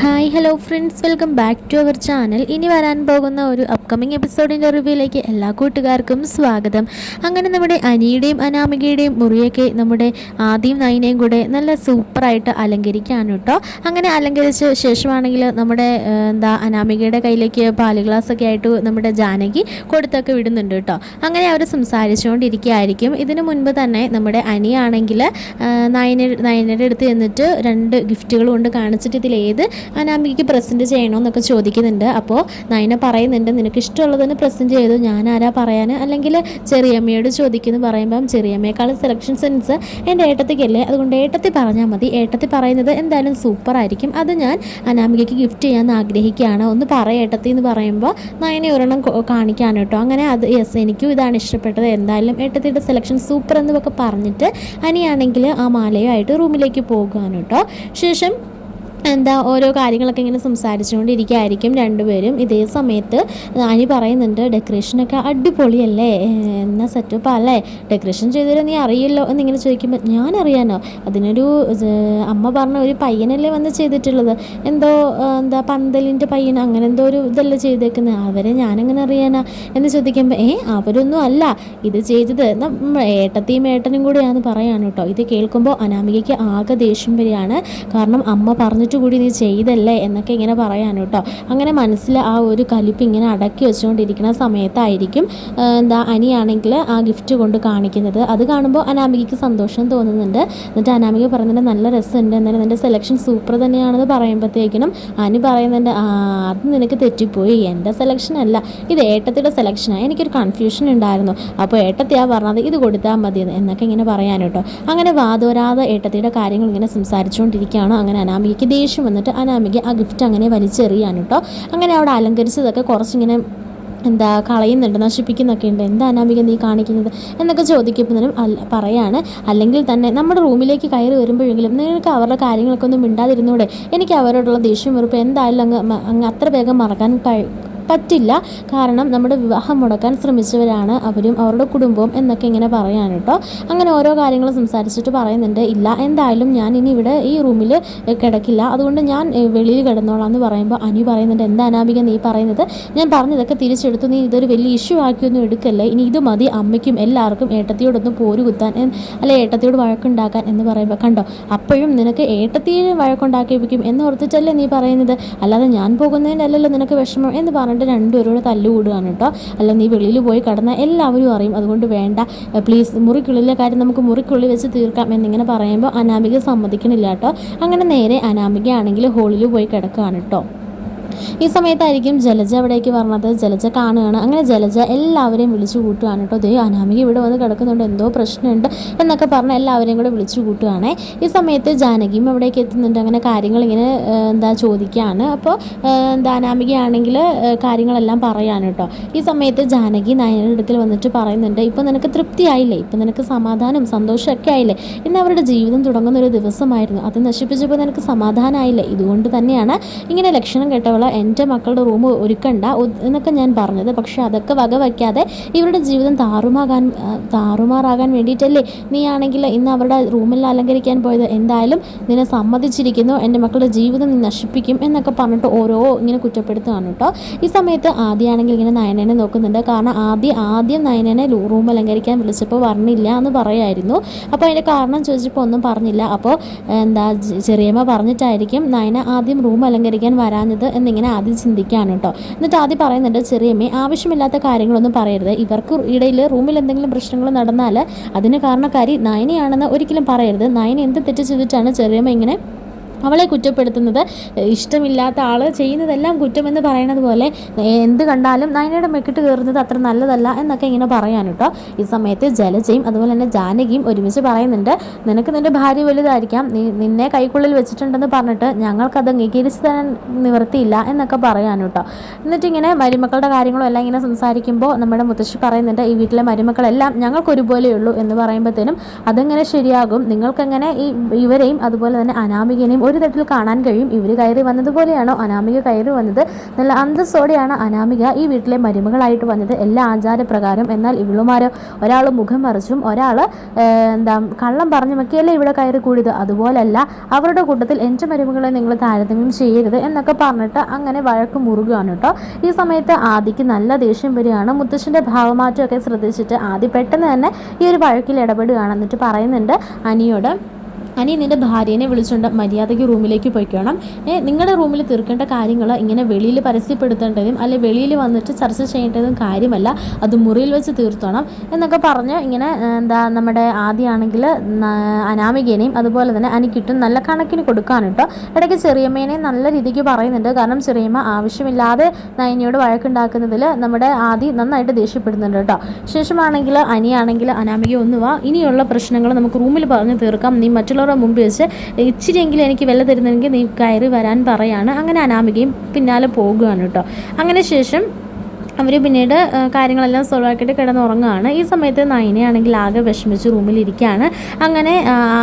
Hi hello friends, welcome back to our channel. ഇനി വരാൻ പോകുന്ന ഒരു അപ്കമിങ് എപ്പിസോഡിൻ്റെ റിവ്യൂയിലേക്ക് എല്ലാ കൂട്ടുകാർക്കും സ്വാഗതം. അങ്ങനെ നമ്മുടെ അനിയുടെയും അനാമികയുടെയും മുറിയൊക്കെ നമ്മുടെ ആദ്യം നൈനയും കൂടെ നല്ല സൂപ്പറായിട്ട് അലങ്കരിക്കുകയാണ് കേട്ടോ. അങ്ങനെ അലങ്കരിച്ച ശേഷമാണെങ്കിൽ നമ്മുടെ അനാമികയുടെ കയ്യിലേക്ക് പാല് ഗ്ലാസ്സൊക്കെ ആയിട്ട് നമ്മുടെ ജാനകി കൊടുത്തൊക്കെ വിടുന്നുണ്ട് കേട്ടോ. അങ്ങനെ അവർ സംസാരിച്ചുകൊണ്ടിരിക്കുകയായിരിക്കും. ഇതിനു മുൻപ് തന്നെ നമ്മുടെ അനിയാണെങ്കിൽ നയനയുടെ അടുത്ത് ചെന്നിട്ട് 2 ഗിഫ്റ്റുകൾ കൊണ്ട് കാണിച്ചിട്ട് ഇതിലേത് അനാമികയ്ക്ക് പ്രസൻറ്റ് ചെയ്യണമെന്നൊക്കെ ചോദിക്കുന്നുണ്ട്. അപ്പോൾ നയന പറയുന്നുണ്ട്, നിനക്ക് ഇഷ്ടമുള്ളതിന് പ്രസൻറ്റ് ചെയ്തു, ഞാൻ ആരാ പറയാൻ, അല്ലെങ്കിൽ ചെറിയമ്മയോട് ചോദിക്കുന്നു പറയുമ്പം ചെറിയമ്മയെക്കാളും സെലക്ഷൻ സെൻസ് എൻ്റെ ഏട്ടത്തിക്കല്ലേ, അതുകൊണ്ട് ഏട്ടത്തി പറഞ്ഞാൽ മതി, ഏട്ടത്തി പറയുന്നത് എന്തായാലും സൂപ്പറായിരിക്കും, അത് ഞാൻ അനാമികയ്ക്ക് ഗിഫ്റ്റ് ചെയ്യാൻ ആഗ്രഹിക്കുകയാണ്, ഒന്ന് ഏട്ടത്തി എന്ന് പറയുമ്പോൾ നയനെ ഒരെണ്ണം കാണിക്കാണ് കേട്ടോ. അങ്ങനെ അത് യെസ്, എനിക്കും ഇതാണ് ഇഷ്ടപ്പെട്ടത്, എന്തായാലും ഏട്ടത്തിയുടെ സെലക്ഷൻ സൂപ്പർ എന്നൊക്കെ പറഞ്ഞിട്ട് അനിയാണെങ്കിൽ ആ മാലയുമായിട്ട് റൂമിലേക്ക് പോകുകയാണ് കേട്ടോ. ശേഷം ഓരോ കാര്യങ്ങളൊക്കെ ഇങ്ങനെ സംസാരിച്ചുകൊണ്ടിരിക്കുകയായിരിക്കും രണ്ടുപേരും. ഇതേ സമയത്ത് അനി പറയുന്നുണ്ട്, ഡെക്കറേഷനൊക്കെ അടിപൊളിയല്ലേ, എന്നാ സെറ്റപ്പ് അല്ലേ, ഡെക്കറേഷൻ ചെയ്തത് നീ അറിയല്ലോ എന്നിങ്ങനെ ചോദിക്കുമ്പോൾ ഞാൻ അറിയാനോ, അതിനൊരു അമ്മ പറഞ്ഞ ഒരു പയ്യനല്ലേ വന്ന് ചെയ്തിട്ടുള്ളത്, പന്തലിൻ്റെ പയ്യൻ അങ്ങനെ എന്തോ ഒരു ഇതല്ലേ ചെയ്തേക്കുന്നത്, അവരെ ഞാനെങ്ങനെ അറിയാനാ എന്ന് ചോദിക്കുമ്പോൾ അവരൊന്നും അല്ല ഇത് ചെയ്തത്, ഏട്ടത്തിയും ഏട്ടനും കൂടെയാണെന്ന് പറയാണ് കേട്ടോ. ഇത് കേൾക്കുമ്പോൾ അനാമികയ്ക്ക് ആകെ ദേഷ്യം വരികയാണ്. കാരണം അമ്മ പറഞ്ഞിട്ട് കൂടി നീ ചെയ്തല്ലേ എന്നൊക്കെ ഇങ്ങനെ പറയാൻ കേട്ടോ. അങ്ങനെ മനസ്സിൽ ആ ഒരു കലിപ്പ് ഇങ്ങനെ അടക്കി വെച്ചുകൊണ്ടിരിക്കുന്ന സമയത്തായിരിക്കും അനിയാണെങ്കിൽ ആ ഗിഫ്റ്റ് കൊണ്ട് കാണിക്കുന്നത്. അത് കാണുമ്പോൾ അനാമികയ്ക്ക് സന്തോഷം തോന്നുന്നുണ്ട്. എന്നിട്ട് അനാമിക പറയുന്നുണ്ട്, നല്ല രസമുണ്ട്, എന്നാലും നിൻ്റെ സെലക്ഷൻ സൂപ്പർ തന്നെയാണെന്ന് പറയുമ്പോഴത്തേക്കിനും അനി പറയുന്നുണ്ട്, അത് നിനക്ക് തെറ്റിപ്പോയി, എൻ്റെ സെലക്ഷൻ അല്ല, ഇത് ഏട്ടത്തിയുടെ സെലക്ഷനാണ്, എനിക്കൊരു കൺഫ്യൂഷൻ ഉണ്ടായിരുന്നു, അപ്പോൾ ഏട്ടത്തിയാ പറഞ്ഞത് ഇത് കൊടുത്താൽ മതിയെന്ന് എന്നൊക്കെ ഇങ്ങനെ പറയാൻ കേട്ടോ. അങ്ങനെ വാതോരാതെ ഏട്ടത്തിയുടെ കാര്യങ്ങൾ ഇങ്ങനെ സംസാരിച്ചുകൊണ്ടിരിക്കുകയാണ്. അങ്ങനെ അനാമികയ്ക്ക് ദേഷ്യം വന്നിട്ട് അനാമിക ആ ഗിഫ്റ്റ് അങ്ങനെ വലിച്ചെറിയാണ് കേട്ടോ. അങ്ങനെ അവിടെ അലങ്കരിച്ചതൊക്കെ കുറച്ചിങ്ങനെ കളയുന്നുണ്ട്, നശിപ്പിക്കുന്നൊക്കെ ഉണ്ട്, എന്താ അനാമിക നീ കാണിക്കുന്നത് എന്നൊക്കെ ചോദിക്കുമ്പോഴും പറയാണ്, അല്ലെങ്കിൽ തന്നെ നമ്മുടെ റൂമിലേക്ക് കയറി വരുമ്പോഴെങ്കിലും നിങ്ങൾക്ക് അവരുടെ കാര്യങ്ങളൊക്കെ ഒന്നും മിണ്ടാതിരുന്നൂടെ, എനിക്ക് അവരോടുള്ള ദേഷ്യം വെറുപ്പ് എന്തായാലും അങ്ങ് അത്ര വേഗം മറക്കാൻ പറ്റില്ല, കാരണം നമ്മുടെ വിവാഹം മുടക്കാൻ ശ്രമിച്ചവരാണ് അവരും അവരുടെ കുടുംബവും എന്നൊക്കെ ഇങ്ങനെ പറയാൻ കേട്ടോ. അങ്ങനെ ഓരോ കാര്യങ്ങളും സംസാരിച്ചിട്ട് പറയുന്നുണ്ട്, ഇല്ല എന്തായാലും ഞാൻ ഇനി ഇവിടെ ഈ റൂമിൽ കിടക്കില്ല, അതുകൊണ്ട് ഞാൻ വെളിയിൽ കിടന്നോളാം എന്ന് പറയുമ്പോൾ അനി പറയുന്നുണ്ട്, എന്താ അനാമിക നീ പറയുന്നത്, ഞാൻ പറഞ്ഞതൊക്കെ തിരിച്ചെടുത്തു, നീ ഇതൊരു വലിയ ഇഷ്യൂ ആക്കിയൊന്നും എടുക്കല്ലേ, ഇനി ഇത് മതി അമ്മയ്ക്കും എല്ലാവർക്കും ഏട്ടത്തിയോടൊന്നും പോര് കുത്താൻ, അല്ലെ ഏട്ടത്തിയോട് വഴക്കുണ്ടാക്കാൻ എന്ന് പറയുമ്പോൾ കണ്ടോ, അപ്പോഴും നിനക്ക് ഏട്ടത്തിയെ വഴക്കുണ്ടാക്കിപ്പിക്കും എന്നോർത്തിട്ടല്ലേ നീ പറയുന്നത്, അല്ലാതെ ഞാൻ പോകുന്നതിനല്ലല്ലോ നിനക്ക് വിഷമം എന്ന് പറഞ്ഞിട്ട് രണ്ടുപേരോട് തല്ലുകൂടുകയാണ് കേട്ടോ. അല്ല നീ വെളിയിൽ പോയി കിടന്നാൽ എല്ലാവരും അറിയും, അതുകൊണ്ട് വേണ്ട പ്ലീസ്, മുറിക്കുള്ളിലെ കാര്യം നമുക്ക് മുറിക്കുള്ളിൽ വെച്ച് തീർക്കാം എന്നിങ്ങനെ പറയുമ്പോൾ അനാമിക സമ്മതിക്കണില്ല കേട്ടോ. അങ്ങനെ നേരെ അനാമിക ആണെങ്കിൽ ഹോളിൽ പോയി കിടക്കുകയാണ് കേട്ടോ. ഈ സമയത്തായിരിക്കും ജലജ അവിടേക്ക് പറഞ്ഞത്. ജലജ കാണുകയാണ്. അങ്ങനെ ജലജ എല്ലാവരെയും വിളിച്ചു കൂട്ടുകയാണ് കേട്ടോ. ദേ അനാമിക ഇവിടെ വന്ന് കിടക്കുന്നുണ്ട്, എന്തോ പ്രശ്നമുണ്ട് എന്നൊക്കെ പറഞ്ഞ് എല്ലാവരെയും കൂടെ വിളിച്ചു കൂട്ടുകയാണേ. ഈ സമയത്ത് ജാനകിയും അവിടേക്ക് എത്തുന്നുണ്ട്. അങ്ങനെ കാര്യങ്ങൾ ഇങ്ങനെ ചോദിക്കുകയാണ്. അപ്പോൾ അനാമികയാണെങ്കിൽ കാര്യങ്ങളെല്ലാം പറയാണ് കേട്ടോ. ഈ സമയത്ത് ജാനകി നയനയുടെ അടുക്കൽ വന്നിട്ട് പറയുന്നുണ്ട്, ഇപ്പോൾ നിനക്ക് തൃപ്തിയായില്ലേ, ഇപ്പോൾ നിനക്ക് സമാധാനം സന്തോഷമൊക്കെ ആയില്ലേ, ഇന്ന് അവരുടെ ജീവിതം തുടങ്ങുന്ന ഒരു ദിവസമായിരുന്നു, അത് നശിപ്പിച്ചപ്പോൾ നിനക്ക് സമാധാനമായില്ലേ, ഇതുകൊണ്ട് തന്നെയാണ് ഇങ്ങനെ ലക്ഷണം കേട്ടവൾ എൻ്റെ മക്കളുടെ റൂം ഒരുക്കണ്ട എന്നൊക്കെ ഞാൻ പറഞ്ഞത്, പക്ഷെ അതൊക്കെ വകവയ്ക്കാതെ ഇവരുടെ ജീവിതം താറുമാറാകാൻ വേണ്ടിയിട്ടല്ലേ നീ ആണെങ്കിൽ ഇന്ന് അവരുടെ റൂമിൽ അലങ്കരിക്കാൻ പോയത്, എന്തായാലും നിന്നെ സമ്മതിച്ചിരിക്കുന്നു, എൻ്റെ മക്കളുടെ ജീവിതം നീ നശിപ്പിക്കും എന്നൊക്കെ പറഞ്ഞിട്ട് ഓരോ ഇങ്ങനെ കുറ്റപ്പെടുത്തുകയാണ് കേട്ടോ. ഈ സമയത്ത് ആദ്യമാണെങ്കിൽ ഇങ്ങനെ നയനനെ നോക്കുന്നുണ്ട്. കാരണം ആദ്യം നയനനെ റൂം അലങ്കരിക്കാൻ വിളിച്ചപ്പോൾ പറഞ്ഞില്ല എന്ന് പറയായിരുന്നു. അപ്പോൾ അതിൻ്റെ കാരണം ചോദിച്ചപ്പോൾ ഒന്നും പറഞ്ഞില്ല. അപ്പോൾ ചെറിയമ്മ പറഞ്ഞിട്ടായിരിക്കും നയന ആദ്യം റൂം അലങ്കരിക്കാൻ വരാഞ്ഞത് എന്നിങ്ങനെ ആദ്യം ചിന്തിക്കുകയാണ് കേട്ടോ. എന്നിട്ട് ആദ്യം പറയുന്നുണ്ട്, ചെറിയമ്മേ ആവശ്യമില്ലാത്ത കാര്യങ്ങളൊന്നും പറയരുത്, ഇവർക്ക് ഇടയിൽ റൂമിൽ എന്തെങ്കിലും പ്രശ്നങ്ങൾ നടന്നാൽ അതിന് കാരണക്കാരി നയനയാണെന്ന് ഒരിക്കലും പറയരുത്, നയന എന്ത് തെറ്റ് ചെയ്തിട്ടാണ് ചെറിയമ്മ ഇങ്ങനെ അവളെ കുറ്റപ്പെടുത്തുന്നത്, ഇഷ്ടമില്ലാത്ത ആൾ ചെയ്യുന്നതെല്ലാം കുറ്റമെന്ന് പറയണത് പോലെ എന്ത് കണ്ടാലും നയനയുടെ മെക്കിട്ട് കയറുന്നത് അത്ര നല്ലതല്ല എന്നൊക്കെ ഇങ്ങനെ പറയാൻ കേട്ടോ. ഈ സമയത്ത് ജലജയും അതുപോലെ തന്നെ ജാനകിയും ഒരുമിച്ച് പറയുന്നുണ്ട്, നിനക്ക് നിൻ്റെ ഭാര്യ വലുതായിരിക്കാം, നിന്നെ കൈക്കുള്ളിൽ വെച്ചിട്ടുണ്ടെന്ന് പറഞ്ഞിട്ട് ഞങ്ങൾക്കത് അംഗീകരിച്ച് തരാൻ നിവൃത്തിയില്ല എന്നൊക്കെ പറയാൻ കേട്ടോ. എന്നിട്ട് ഇങ്ങനെ മരുമക്കളുടെ കാര്യങ്ങളും എല്ലാം ഇങ്ങനെ സംസാരിക്കുമ്പോൾ നമ്മുടെ മുത്തശ്ശി പറയുന്നുണ്ട്, ഈ വീട്ടിലെ മരുമക്കളെല്ലാം ഞങ്ങൾക്കൊരുപോലെയുള്ളൂ എന്ന് പറയുമ്പോഴത്തേനും അതെങ്ങനെ ശരിയാകും, നിങ്ങൾക്കെങ്ങനെ ഇവരെയും അതുപോലെ തന്നെ അനാമികനെയും ഒരു തട്ടിൽ കാണാൻ കഴിയും. ഇവർ കയറി വന്നതുപോലെയാണോ അനാമിക കയറി വന്നത്? നല്ല അന്തസ്സോടെയാണ് അനാമിക ഈ വീട്ടിലെ മരുമകളായിട്ട് വന്നത്, എല്ലാ ആചാരപ്രകാരം. എന്നാൽ ഇവളുമാരോ ഒരാൾ മുഖം മറിച്ചും ഒരാൾ കള്ളം പറഞ്ഞുമൊക്കെയല്ലേ ഇവിടെ കയറി കൂടിയത്. അതുപോലല്ല, അവരുടെ കൂട്ടത്തിൽ എൻ്റെ മരുമകളെ നിങ്ങൾ താരതമ്യം ചെയ്യരുത് എന്നൊക്കെ പറഞ്ഞിട്ട് അങ്ങനെ വഴക്ക് മുറുകയാണ് കേട്ടോ. ഈ സമയത്ത് ആദിക്ക് നല്ല ദേഷ്യം വരികയാണ്. മുത്തശ്ശൻ്റെ ഭാവമാറ്റമൊക്കെ ശ്രദ്ധിച്ചിട്ട് ആദി പെട്ടെന്ന് തന്നെ ഈ ഒരു വഴക്കിൽ ഇടപെടുകയാണ്. എന്നിട്ട് പറയുന്നുണ്ട് അനിയോട്, അനി നിൻ്റെ ഭാര്യേനെ വിളിച്ചുകൊണ്ട് മര്യാദയ്ക്ക് റൂമിലേക്ക് പോയിക്കണം. നിങ്ങളുടെ റൂമിൽ തീർക്കേണ്ട കാര്യങ്ങൾ ഇങ്ങനെ വെളിയിൽ പരസ്യപ്പെടുത്തേണ്ടതും അല്ലെ വെളിയിൽ വന്നിട്ട് ചർച്ച ചെയ്യേണ്ടതും കാര്യമല്ല, അത് മുറിയിൽ വെച്ച് തീർത്തോണം എന്നൊക്കെ പറഞ്ഞ് ഇങ്ങനെ നമ്മുടെ ആദ്യമാണെങ്കിൽ അനാമികേനെയും അതുപോലെ തന്നെ അനിക്കിട്ടും നല്ല കണക്കിന് കൊടുക്കാണ് കേട്ടോ. ഇടയ്ക്ക് ചെറിയമ്മേനെ നല്ല രീതിക്ക് പറയുന്നുണ്ട്. കാരണം ചെറിയമ്മ ആവശ്യമില്ലാതെ നയനിയോട് വഴക്കുണ്ടാക്കുന്നതിൽ നമ്മുടെ ആദി നന്നായിട്ട് ദേഷ്യപ്പെടുന്നുണ്ട് കേട്ടോ. ശേഷമാണെങ്കിൽ അനിയാണെങ്കിൽ അനാമിക ഒന്നുവാ, ഇനിയുള്ള പ്രശ്നങ്ങൾ നമുക്ക് റൂമിൽ പറഞ്ഞ് തീർക്കാം, നീ മറ്റുള്ള മുമ്പ് വെച്ച് ഇച്ചിരിയെങ്കിലും എനിക്ക് വെള്ളം തരുന്നെങ്കിൽ നീ കയറി വരാൻ പറയാണ്. അങ്ങനെ അനാമികയും പിന്നാലെ പോകുകയാണ് കേട്ടോ. അങ്ങനെ ശേഷം അവർ പിന്നീട് കാര്യങ്ങളെല്ലാം സോൾവ് ആക്കിയിട്ട് കിടന്നുറങ്ങുകയാണ്. ഈ സമയത്ത് നയനയാണെങ്കിൽ ആകെ വിഷമിച്ച് റൂമിലിരിക്കുകയാണ്. അങ്ങനെ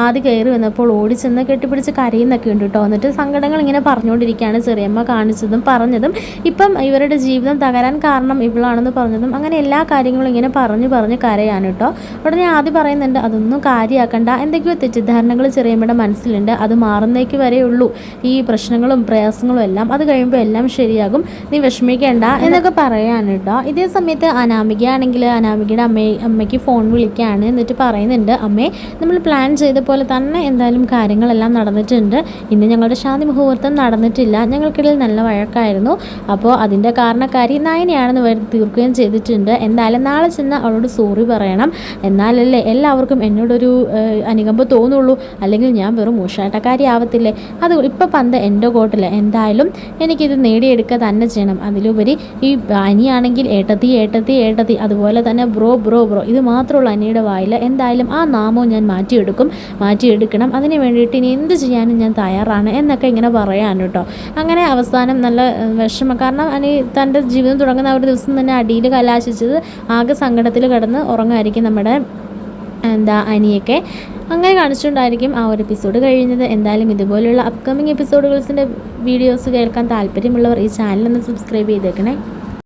ആദ്യം കയറി വന്നപ്പോൾ ഓടിച്ചെന്ന് കെട്ടിപ്പിടിച്ച് കരയുന്നൊക്കെ ഉണ്ട് കേട്ടോ. എന്നിട്ട് സങ്കടങ്ങൾ ഇങ്ങനെ പറഞ്ഞുകൊണ്ടിരിക്കുകയാണ്. ചെറിയമ്മ കാണിച്ചതും പറഞ്ഞതും ഇപ്പം ഇവരുടെ ജീവിതം തകരാൻ കാരണം ഇവളാണെന്ന് പറഞ്ഞതും അങ്ങനെ എല്ലാ കാര്യങ്ങളും ഇങ്ങനെ പറഞ്ഞ് കരയാണ് കേട്ടോ. ഉടനെ ആദ്യം പറയുന്നുണ്ട് അതൊന്നും കാര്യമാക്കണ്ട, എന്തൊക്കെയോ തെറ്റിദ്ധാരണകൾ ചെറിയമ്മയുടെ മനസ്സിലുണ്ട്, അത് മാറുന്നേക്ക് വരെയുള്ളൂ ഈ പ്രശ്നങ്ങളും പ്രയാസങ്ങളും എല്ലാം, അത് കഴിയുമ്പോൾ എല്ലാം ശരിയാകും, നീ വിഷമിക്കേണ്ട എന്നൊക്കെ പറയാൻ കേട്ടോ. ഇതേ സമയത്ത് അനാമികയാണെങ്കിൽ അനാമികയുടെ അമ്മയ്ക്ക് ഫോൺ വിളിക്കുകയാണ്. എന്നിട്ട് പറയുന്നുണ്ട്, അമ്മേ നമ്മൾ പ്ലാൻ ചെയ്ത പോലെ തന്നെ എന്തായാലും കാര്യങ്ങളെല്ലാം നടന്നിട്ടുണ്ട്, ഇന്ന് ഞങ്ങളുടെ ശാന്തി മുഹൂർത്തം നടന്നിട്ടില്ല, ഞങ്ങൾക്കിടയിൽ നല്ല വഴക്കായിരുന്നു, അപ്പോൾ അതിൻ്റെ കാരണക്കാരി നയനയാണെന്ന് വരുത്തി തീർക്കുകയും ചെയ്തിട്ടുണ്ട്. എന്തായാലും നാളെ ചെന്ന് അവളോട് സോറി പറയണം, എന്നാലല്ലേ എല്ലാവർക്കും എന്നോടൊരു അനുകമ്പ തോന്നുള്ളൂ, അല്ലെങ്കിൽ ഞാൻ വെറും മൂഷാട്ടക്കാരി ആവത്തില്ലേ. അത് ഇപ്പം പന്ത് എൻ്റെ കോട്ടില്ല, എന്തായാലും എനിക്കിത് നേടിയെടുക്കുക തന്നെ ചെയ്യണം. അതിലുപരി ഈ അനിയാണെങ്കിൽ ഏട്ടത്തി അതുപോലെ തന്നെ ബ്രോ ഇത് മാത്രമുള്ള അനിയുടെ വായിൽ, എന്തായാലും ആ നാമവും ഞാൻ മാറ്റിയെടുക്കണം, അതിന് വേണ്ടിയിട്ട് ഇനി എന്ത് ചെയ്യാനും ഞാൻ തയ്യാറാണ് എന്നൊക്കെ ഇങ്ങനെ പറയാൻ കേട്ടോ. അങ്ങനെ അവസാനം നല്ല വിഷമം, കാരണം അനി തൻ്റെ ജീവിതം തുടങ്ങുന്ന ഒരു ദിവസം തന്നെ അടിയിൽ കലാശിച്ചത് ആകെ സങ്കടത്തിൽ കിടന്ന് ഉറങ്ങായിരിക്കും നമ്മുടെ അനിയൊക്കെ. അങ്ങനെ കാണിച്ചുകൊണ്ടായിരിക്കും ആ ഒരു എപ്പിസോഡ് കഴിയുന്നത്. എന്തായാലും ഇതുപോലുള്ള അപ്കമിങ് എപ്പിസോഡുകൾസിൻ്റെ വീഡിയോസ് കേൾക്കാൻ താല്പര്യമുള്ളവർ ഈ ചാനലൊന്ന് സബ്സ്ക്രൈബ് ചെയ്തേക്കണേ.